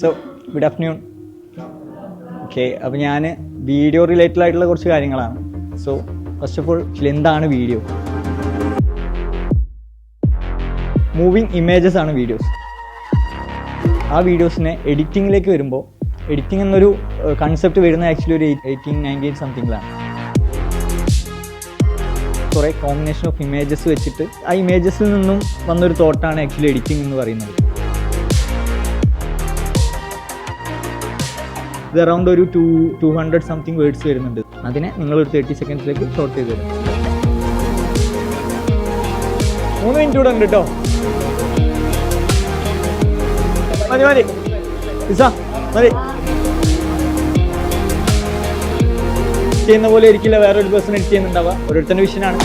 So good afternoon. Okay, അപ്പോൾ ഞാൻ video related ആയിട്ടുള്ള കുറച്ച് കാര്യങ്ങളാണ്. സോ ഫസ്റ്റ് ഓഫ് ഓൾ എന്താണ് വീഡിയോ? മൂവിങ് ഇമേജസ് ആണ് വീഡിയോസ്. ആ വീഡിയോസിനെ എഡിറ്റിങ്ങിലേക്ക് വരുമ്പോൾ, എഡിറ്റിംഗ് എന്നൊരു കൺസെപ്റ്റ് വരുന്നത് ആക്ച്വലി ഒരു 1890 സംതിങ്ങിലാണ്. കുറേ കോമ്പിനേഷൻ ഓഫ് ഇമേജസ് വെച്ചിട്ട് ആ ഇമേജസിൽ നിന്നും വന്നൊരു തോട്ടാണ് ആക്ച്വലി എഡിറ്റിംഗ് എന്ന് പറയുന്നത്. ഇത് അറൗണ്ട് ഒരു 200 സംതിങ് വേർഡ്സ് വരുന്നുണ്ട്. അതിനെ നിങ്ങളൊരു 30 സെക്കൻഡ്സിലേക്ക് ഷോർട്ട് ചെയ്ത് തരും. 3 മിനിറ്റ് കൂടെ ഉണ്ട് കേട്ടോ. മതി ഇസാ മതി. ചെയ്യുന്ന പോലെ ഇരിക്കില്ല വേറൊരു പേഴ്സൺ എഡിറ്റ് ചെയ്യുന്നുണ്ടാവുക. ഓരോരുത്തരുടെ വിഷനാണ്.